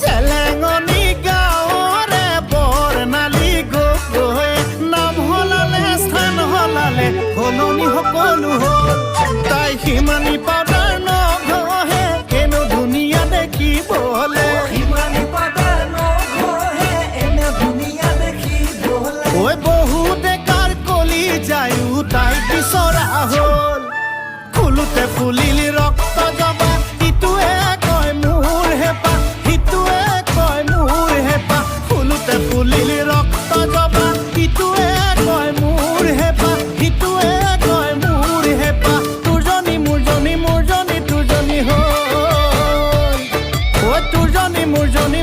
চেলেঙনি গাঁৱৰে বৰ্ণালী গগৈ নাম হলালে স্থান হলালে সলনি সকলো হ'ল তাই সিমানি পাউডাৰ নঘহে এনো ধুনীয়া দেখিবলে ঐ বহুতে কাৰ কলি যায়ো তাই বিচৰা হ'ল ফুলোতে ফুলিল ৰক্ত জবা ইটোৱে কয় মোৰ হেঁপাহ সিটোৱে কয় মোৰ হেঁপাহ ফুলোতে ফুলিল ৰক্ত জবা ইটোৱে কয় মোৰ হেঁপাহ সিটোৱে কয় মোৰ হেঁপাহ তোৰজনী মোৰজনী মোৰজনী তোৰজনী হ'ল ঐ তোৰজনী মোৰজনী